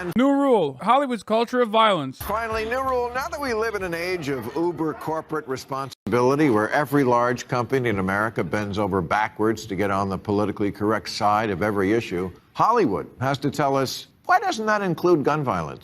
on. New rule, Hollywood's culture of violence. Finally, new rule. Now that we live in an age of uber corporate responsibility where every large company in America bends over backwards to get on the politically correct side of every issue, Hollywood has to tell us, why doesn't that include gun violence?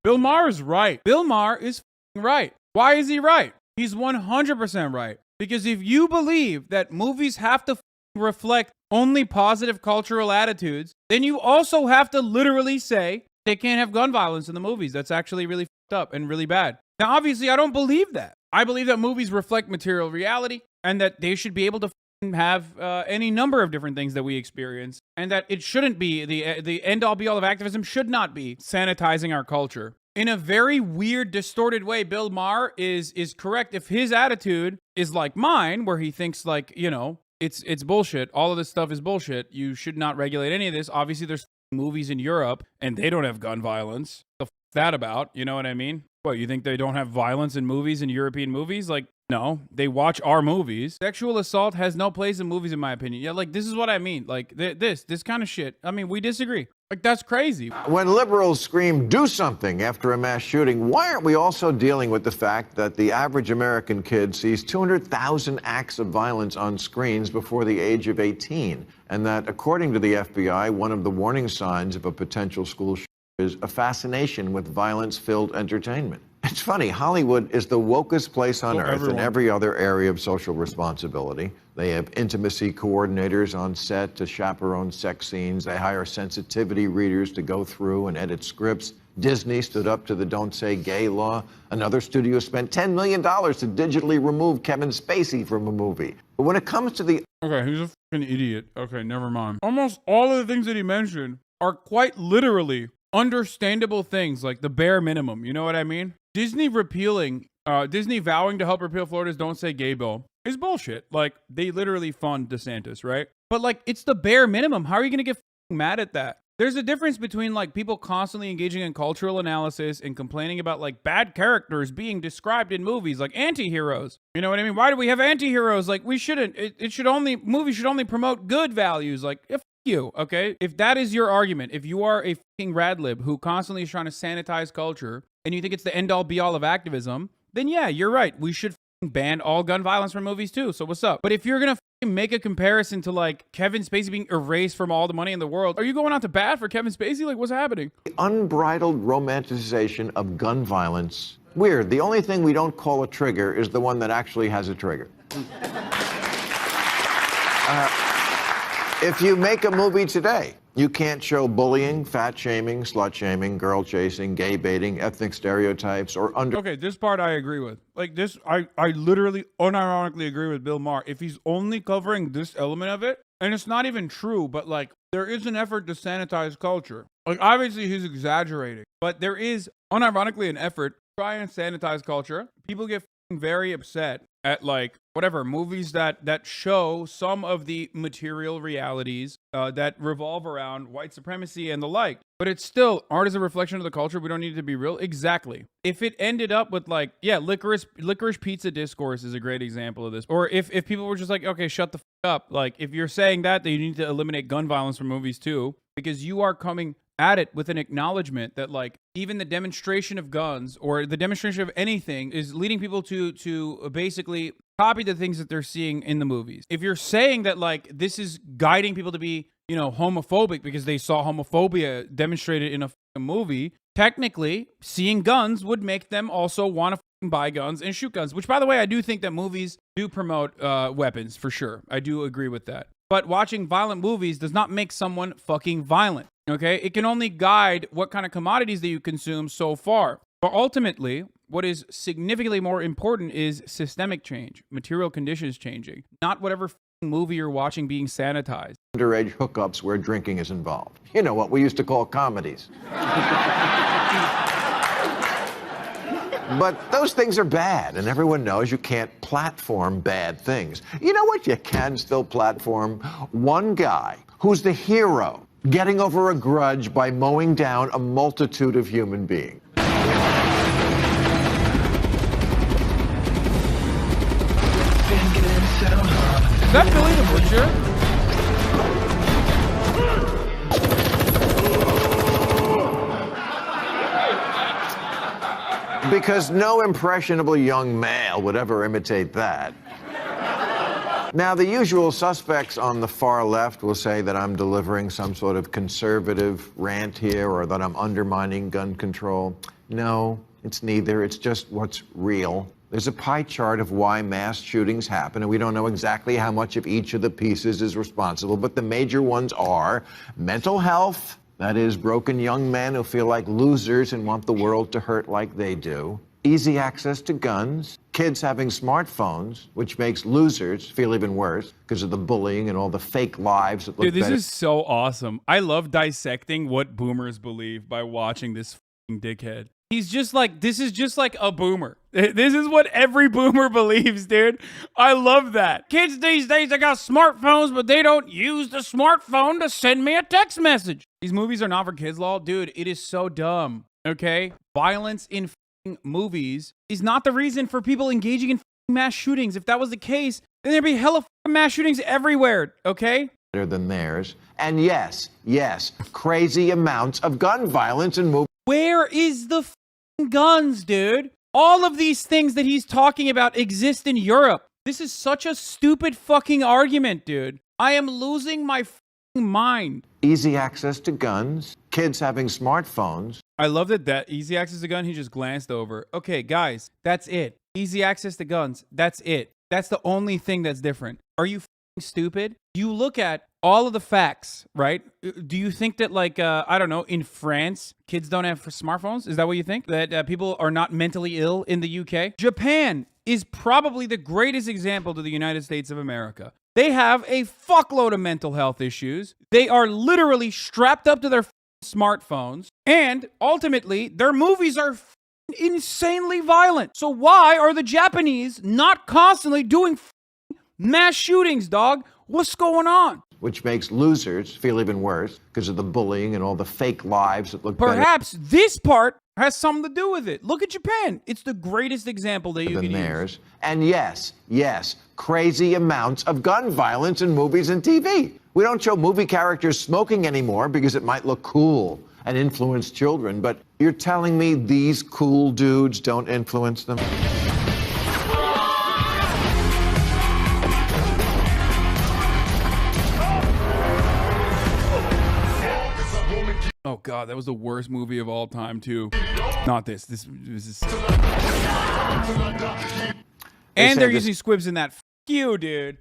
Bill Maher is right. Bill Maher is right. Why is he right? He's 100% right. Because if you believe that movies have to reflect only positive cultural attitudes, then you also have to literally say they can't have gun violence in the movies. That's actually really up and really bad. Now, obviously, I don't believe that. I believe that movies reflect material reality and that they should be able to have any number of different things that we experience, and that it shouldn't be the end-all be-all of activism should not be sanitizing our culture. In a very weird, distorted way, Bill Maher is correct if his attitude is like mine, where he thinks like, you know, it's bullshit. All of this stuff is bullshit. You should not regulate any of this. Obviously, there's movies in Europe, and they don't have gun violence. The f that about? You know what I mean? What, you think they don't have violence in movies, in European movies? Like, no, they watch our movies. Sexual assault has no place in movies, in my opinion. Yeah, like, this is what I mean. Like, this kind of shit. I mean, we disagree. Like, that's crazy. When liberals scream, do something after a mass shooting, why aren't we also dealing with the fact that the average American kid sees 200,000 acts of violence on screens before the age of 18? And that, according to the FBI, one of the warning signs of a potential school shooting is a fascination with violence-filled entertainment. It's funny, Hollywood is the wokest place on earth in every other area of social responsibility. They have intimacy coordinators on set to chaperone sex scenes. They hire sensitivity readers to go through and edit scripts. Disney stood up to the Don't Say Gay law. Another studio spent $10 million to digitally remove Kevin Spacey from a movie. But when it comes to the... Okay, he's a fucking idiot. Okay, never mind. Almost all of the things that he mentioned are quite literally understandable things, like the bare minimum. You know what I mean? Disney vowing to help repeal Florida's Don't Say Gay bill is bullshit. Like, they literally fund DeSantis, right? But like, it's the bare minimum. How are you gonna get mad at that? There's a difference between like people constantly engaging in cultural analysis and complaining about like bad characters being described in movies, like anti-heroes. You know what I mean? Why do we have anti-heroes? Like, we shouldn't. Movies should only promote good values. Like, if you, okay? If that is your argument, if you are a fucking radlib who constantly is trying to sanitize culture and you think it's the end-all be-all of activism, then yeah, you're right. We should ban all gun violence from movies too. So what's up? But if you're gonna make a comparison to like Kevin Spacey being erased from all the money in the world, are you going out to bat for Kevin Spacey? Like, what's happening? The unbridled romanticization of gun violence. Weird. The only thing we don't call a trigger is the one that actually has a trigger. If you make a movie today, you can't show bullying, fat shaming, slut shaming, girl chasing, gay baiting, ethnic stereotypes, or Okay, this part I agree with. Like this, I literally unironically agree with Bill Maher. If he's only covering this element of it, and it's not even true, but like there is an effort to sanitize culture. Like obviously he's exaggerating, but there is unironically an effort to try and sanitize culture. People get very upset at like whatever movies that show some of the material realities that revolve around white supremacy and the like, but it's still art is a reflection of the culture. We don't need it to be real. Exactly. If it ended up with like, yeah, licorice pizza discourse is a great example of this. Or if people were just like, okay, shut the f up. Like if you're saying that you need to eliminate gun violence from movies too, because you are coming at it with an acknowledgement that like even the demonstration of guns or the demonstration of anything is leading people to basically copy the things that they're seeing in the movies. If you're saying that like this is guiding people to be, you know, homophobic because they saw homophobia demonstrated in a movie, technically seeing guns would make them also want to buy guns and shoot guns, which by the way, I do think that movies do promote weapons for sure. I do agree with that. But watching violent movies does not make someone fucking violent. Okay, it can only guide what kind of commodities that you consume so far. But ultimately, what is significantly more important is systemic change, material conditions changing, not whatever movie you're watching being sanitized. Underage hookups where drinking is involved. You know, what we used to call comedies. But those things are bad, and everyone knows you can't platform bad things. You know what you can still platform? One guy who's the hero, getting over a grudge by mowing down a multitude of human beings. Is that Billy the Butcher? Because no impressionable young male would ever imitate that. Now, the usual suspects on the far left will say that I'm delivering some sort of conservative rant here or that I'm undermining gun control. No, it's neither. It's just what's real. There's a pie chart of why mass shootings happen, and we don't know exactly how much of each of the pieces is responsible, but the major ones are mental health, that is, broken young men who feel like losers and want the world to hurt like they do. Easy access to guns, kids having smartphones, which makes losers feel even worse because of the bullying and all the fake lives that look Dude, this better. is so awesome. I love dissecting what boomers believe by watching this fucking dickhead. He's just like, this is just like a boomer. This is what every boomer believes, dude. I love that. Kids these days, they got smartphones, but they don't use the smartphone to send me a text message. These movies are not for kids, lol. Dude, it is so dumb, okay? Violence in fucking movies is not the reason for people engaging in fucking mass shootings. If that was the case, then there'd be hella fucking mass shootings everywhere, okay? Better than theirs. And yes, crazy amounts of gun violence in movies. Where is the guns, dude? All of these things that he's talking about exist in Europe. This is such a stupid fucking argument, dude. I am losing my fucking mind. Easy access to guns, kids having smartphones. I love that easy access to gun, he just glanced over. Okay, guys, that's it. Easy access to guns, that's it. That's the only thing that's different. Are you fucking stupid? You look at all of the facts, right? Do you think that, like, I don't know, in France, kids don't have smartphones? Is that what you think? That people are not mentally ill in the UK? Japan is probably the greatest example to the United States of America. They have a fuckload of mental health issues. They are literally strapped up to their smartphones. And ultimately, their movies are insanely violent. So why are the Japanese not constantly doing mass shootings, dog? What's going on? Which makes losers feel even worse because of the bullying and all the fake lives that look Perhaps this part has something to do with it. Look at Japan. It's the greatest example that you better can than use. theirs. And yes, crazy amounts of gun violence in movies and TV. We don't show movie characters smoking anymore because it might look cool and influence children, but you're telling me these cool dudes don't influence them? Oh god, that was the worst movie of all time too. Not this. This is. And they're using squibs in that. F you, dude.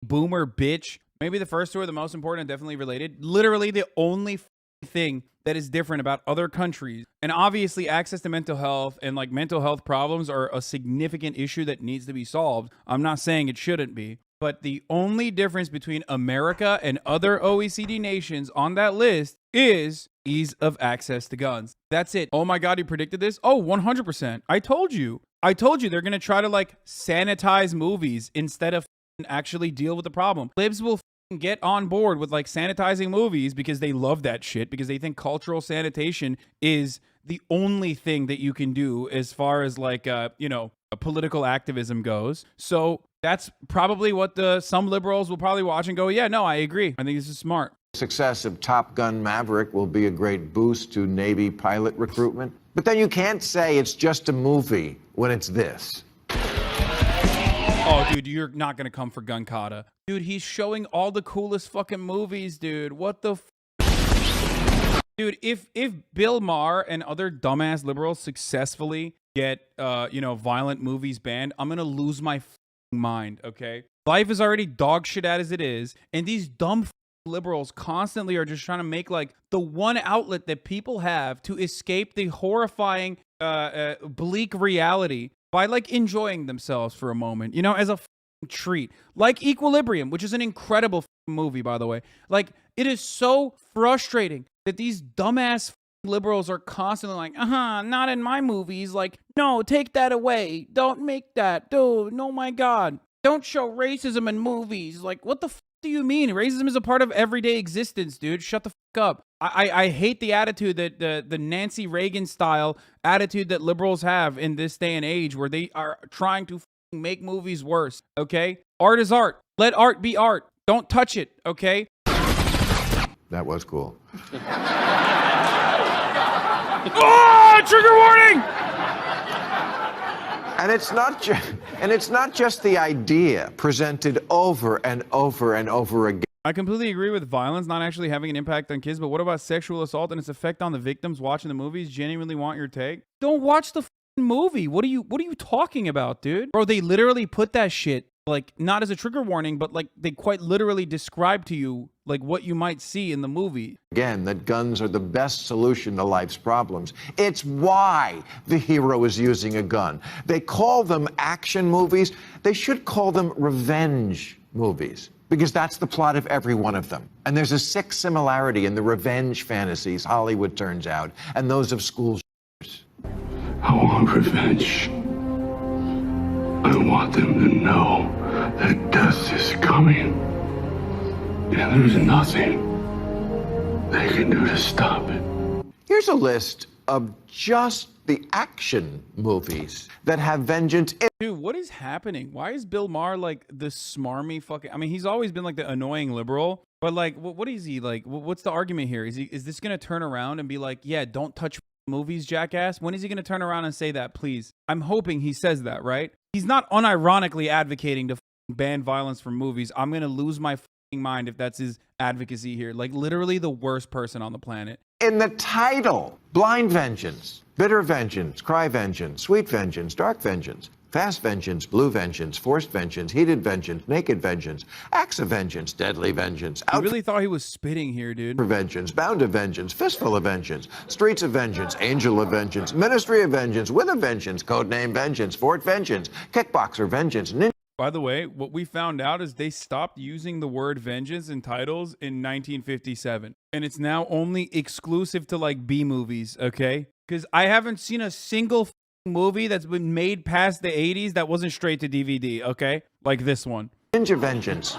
Boomer bitch. Maybe the first two are the most important and definitely related. Literally the only thing that is different about other countries. And obviously access to mental health and like mental health problems are a significant issue that needs to be solved. I'm not saying it shouldn't be. But the only difference between America and other OECD nations on that list is ease of access to guns. That's it. Oh my God, you predicted this? Oh, 100%. I told you they're going to try to like sanitize movies instead of actually deal with the problem. Libs will get on board with like sanitizing movies because they love that shit, because they think cultural sanitation is the only thing that you can do as far as like, political activism goes. So that's probably what some liberals will probably watch and go, yeah, no, I agree. I think this is smart. Success of Top Gun Maverick will be a great boost to Navy pilot recruitment. But then you can't say it's just a movie when it's this. Oh, dude, you're not going to come for Gun Kata. Dude, he's showing all the coolest fucking movies, dude. What the Dude, if Bill Maher and other dumbass liberals successfully get, violent movies banned, I'm going to lose my mind, okay? Life is already dog shit as it is, and these dumb liberals constantly are just trying to make like the one outlet that people have to escape the horrifying, bleak reality by like enjoying themselves for a moment, as a treat. Like Equilibrium, which is an incredible movie, by the way. Like, it is so frustrating that these dumbass liberals are constantly like, not in my movies. Like, no, take that away. Don't make that. Dude, oh my God. Don't show racism in movies. Like, what the do you mean? Racism is a part of everyday existence, dude. Shut the fuck up. I hate the attitude that the Nancy Reagan style attitude that liberals have in this day and age, where they are trying to make movies worse, okay? Art is art. Let art be art. Don't touch it, okay? That was cool. Oh, trigger warning! And it's not just the idea presented over and over and over again. I completely agree with violence not actually having an impact on kids, but what about sexual assault and its effect on the victims watching the movies? Genuinely want your take? Don't watch the movie. What are you talking about, dude? Bro, they literally put that shit, like, not as a trigger warning, but like they quite literally describe to you like what you might see in the movie. Again, that guns are the best solution to life's problems. It's why the hero is using a gun. They call them action movies. They should call them revenge movies, because that's the plot of every one of them. And there's a sick similarity in the revenge fantasies Hollywood turns out and those of school shooters. I want revenge. I want them to know that death is coming. And there's nothing they can do to stop it. Here's a list of just the action movies that have vengeance in. Dude, what is happening? Why is Bill Maher like the smarmy fucking... I mean, he's always been like the annoying liberal, but like, what is he like? What's the argument here? Is this going to turn around and be like, yeah, don't touch movies, jackass? When is he going to turn around and say that, please? I'm hoping he says that, right? He's not unironically advocating to ban violence from movies. I'm going to lose my mind if that's his advocacy here. Like, literally the worst person on the planet. In the title, blind vengeance, bitter vengeance, cry vengeance, sweet vengeance, dark vengeance, fast vengeance, blue vengeance, forced vengeance, heated vengeance, naked vengeance, acts of vengeance, deadly vengeance, I really thought he was spitting here, dude. for vengeance, bound of vengeance, fistful of vengeance, streets of vengeance, angel of vengeance, ministry of vengeance, with a vengeance, codename vengeance, fort vengeance, kickboxer vengeance, ninja. By the way, what we found out is they stopped using the word vengeance in titles in 1957. And it's now only exclusive to like B movies, okay? Because I haven't seen a single movie that's been made past the 80s that wasn't straight to DVD, okay? Like this one. Ninja vengeance.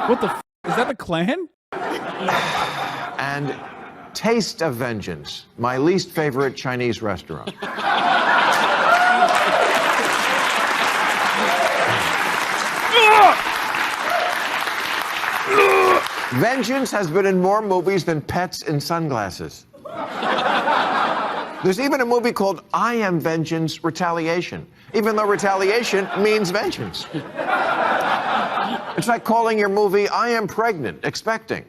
What the is that the Klan? And taste of vengeance, my least favorite Chinese restaurant. Vengeance has been in more movies than Pets in Sunglasses. There's even a movie called I Am Vengeance, Retaliation, even though retaliation means vengeance. It's like calling your movie I Am Pregnant, expecting.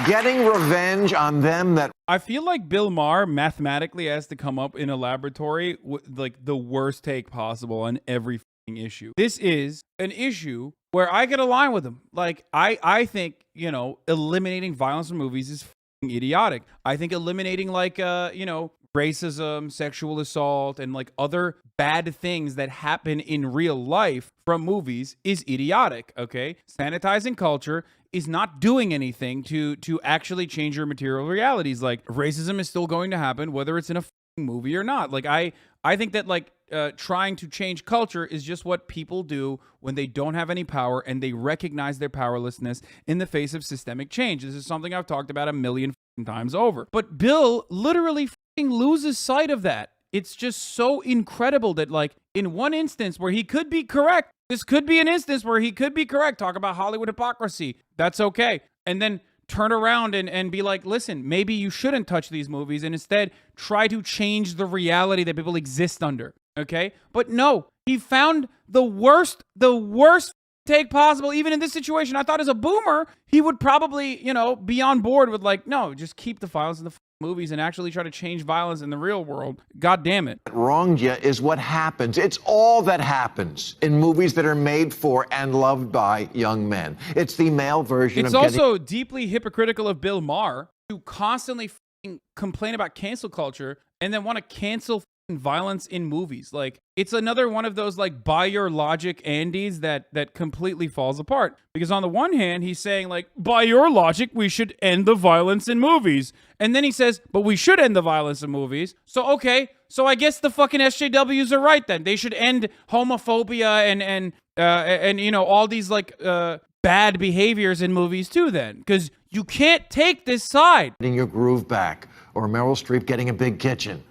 Getting revenge on them that... I feel like Bill Maher mathematically has to come up in a laboratory with like the worst take possible on every issue. This is an issue where I get aligned with him. Like, I think, you know, eliminating violence from movies is idiotic. I think eliminating like, you know, racism, sexual assault, and like other bad things that happen in real life from movies is idiotic, okay? Sanitizing culture is not doing anything to actually change your material realities. Like, racism is still going to happen whether it's in a movie or not. Like, I think that like trying to change culture is just what people do when they don't have any power and they recognize their powerlessness in the face of systemic change. This is something I've talked about a million times over. But Bill literally loses sight of that. It's just so incredible that like in one instance where he could be correct, this could be an instance where he could be correct, talk about Hollywood hypocrisy. That's okay. And then turn around and be like, listen, maybe you shouldn't touch these movies and instead try to change the reality that people exist under. Okay? But no, he found the worst take possible. Even in this situation, I thought as a boomer, he would probably, you know, be on board with like, no, just keep the violence in the movies and actually try to change violence in the real world. God damn it. Wronged you is what happens. It's all that happens in movies that are made for and loved by young men. It's the male version It's of also deeply hypocritical of Bill Maher to constantly complain about cancel culture and then want to cancel violence in movies. Like, it's another one of those like by your logic Andes that completely falls apart. Because on the one hand, he's saying like, by your logic, we should end the violence in movies. And then he says, but we should end the violence in movies. So, okay. So I guess the fucking SJWs are right then. They should end homophobia and you know, all these like bad behaviors in movies too then. Because you can't take this side. Getting your groove back or Meryl Streep getting a big kitchen.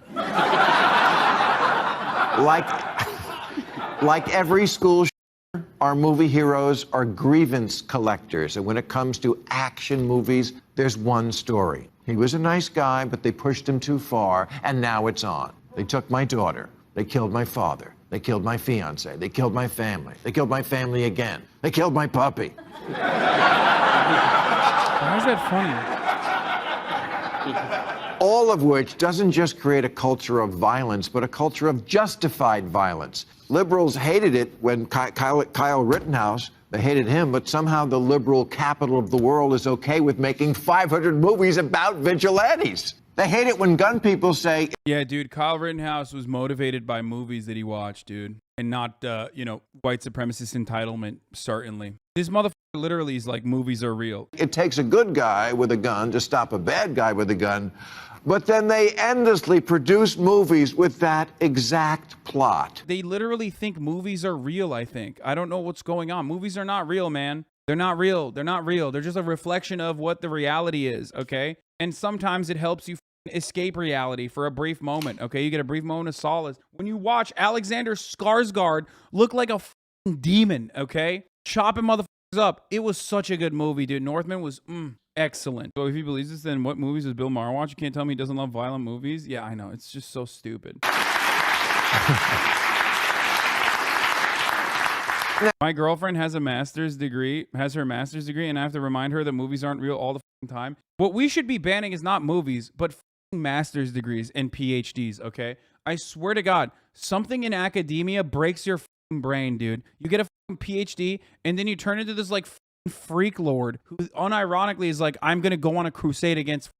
Like every school shooter, our movie heroes are grievance collectors. And when it comes to action movies, there's one story. He was a nice guy, but they pushed him too far, and now it's on. They took my daughter. They killed my father. They killed my fiance. They killed my family. They killed my family again. They killed my puppy. Why is that funny? All of which doesn't just create a culture of violence, but a culture of justified violence. Liberals hated it when Kyle Rittenhouse, they hated him, but somehow the liberal capital of the world is okay with making 500 movies about vigilantes. They hate it when gun people say... Yeah, dude, Kyle Rittenhouse was motivated by movies that he watched, dude. And not, white supremacist entitlement, certainly. This motherfucker literally is like, movies are real. It takes a good guy with a gun to stop a bad guy with a gun, but then they endlessly produce movies with that exact plot. They literally think movies are real, I think. I don't know what's going on. Movies are not real, man. They're not real. They're not real. They're just a reflection of what the reality is, okay? And sometimes it helps you escape reality for a brief moment, okay? You get a brief moment of solace. When you watch Alexander Skarsgård look like a demon, okay? Chopping motherfuckers up. It was such a good movie, dude. Northman was excellent. So if he believes this, then what movies does Bill Maher watch? You can't tell me he doesn't love violent movies? Yeah, I know. It's just so stupid. My girlfriend has her master's degree, and I have to remind her that movies aren't real all the time. What we should be banning is not movies, but master's degrees and PhDs, okay? I swear to God, something in academia breaks your brain, dude. You get a PhD, and then you turn into this, like, freak lord who unironically is like, I'm going to go on a crusade against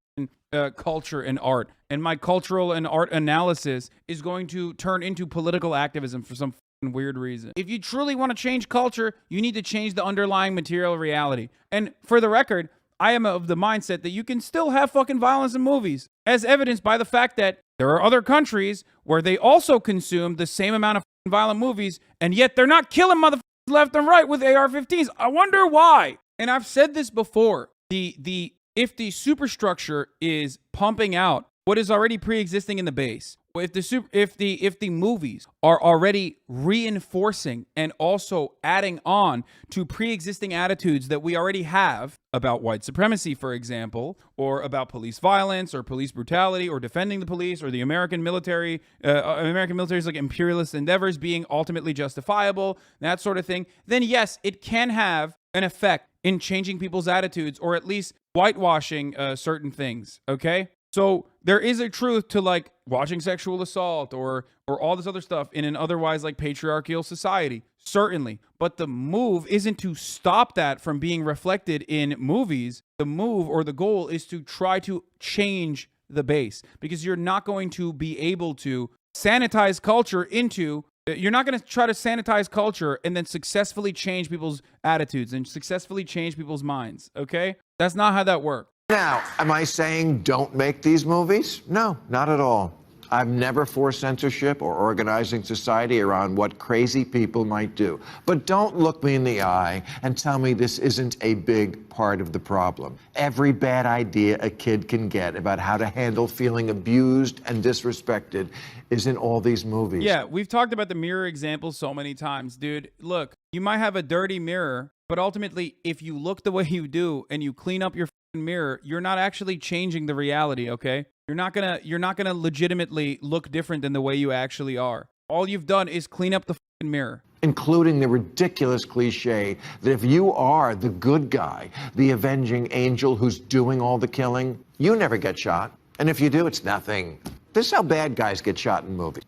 culture and art. And my cultural and art analysis is going to turn into political activism for some weird reason. If you truly want to change culture, you need to change the underlying material reality. And for the record, I am of the mindset that you can still have fucking violence in movies, as evidenced by the fact that there are other countries where they also consume the same amount of violent movies, and yet they're not killing motherfuckers left and right with AR-15s. I wonder why. And I've said this before. If the superstructure is pumping out what is already pre-existing in the base, if the movies are already reinforcing and also adding on to pre-existing attitudes that we already have about white supremacy, for example, or about police violence or police brutality or defending the police or the American military's like imperialist endeavors being ultimately justifiable, that sort of thing, then yes, it can have an effect in changing people's attitudes or at least whitewashing certain things, okay? So there is a truth to like watching sexual assault or all this other stuff in an otherwise like patriarchal society, certainly. But the move isn't to stop that from being reflected in movies. The move or the goal is to try to change the base, because you're not going to be able to sanitize culture into, you're not going to try to sanitize culture and then successfully change people's attitudes and successfully change people's minds, okay? That's not how that works. Now, am I saying don't make these movies? No, not at all. I've never forced censorship or organizing society around what crazy people might do. But don't look me in the eye and tell me this isn't a big part of the problem. Every bad idea a kid can get about how to handle feeling abused and disrespected is in all these movies. Yeah, we've talked about the mirror example so many times, dude. Look, you might have a dirty mirror, but ultimately, if you look the way you do and you clean up your mirror, you're not actually changing the reality, okay? You're not gonna legitimately look different than the way you actually are. All you've done is clean up the mirror. Including the ridiculous cliche that if you are the good guy, the avenging angel who's doing all the killing, you never get shot. And if you do, it's nothing. This is how bad guys get shot in movies.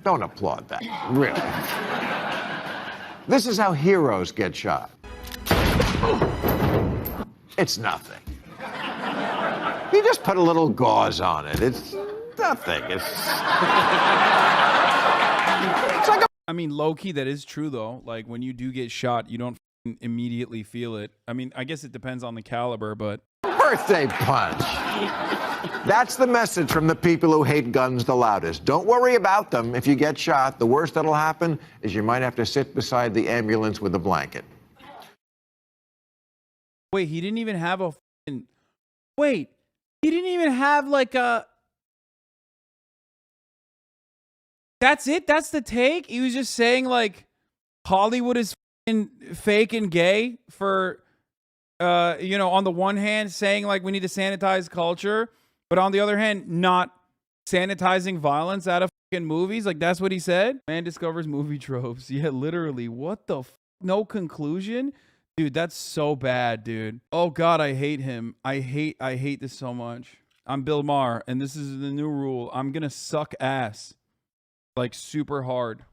Don't applaud that, really. This is how heroes get shot. It's nothing. You just put a little gauze on it. It's nothing. It's like a... I mean, low-key, that is true, though. Like, when you do get shot, you don't immediately feel it. I mean, I guess it depends on the caliber, but... Birthday punch. That's the message from the people who hate guns the loudest. Don't worry about them. If you get shot, the worst that'll happen is you might have to sit beside the ambulance with a blanket. Wait, he didn't even have a fucking... Wait, he didn't even have like a... That's it? That's the take? He was just saying like Hollywood is fucking fake and gay for, you know, on the one hand saying like we need to sanitize culture, but on the other hand, not sanitizing violence out of fucking movies. Like that's what he said. Man discovers movie tropes. Yeah, literally. What the no conclusion? Dude, that's so bad, dude. Oh God, I hate him. I hate this so much. I'm Bill Maher, and this is the new rule. I'm gonna suck ass. Like super hard.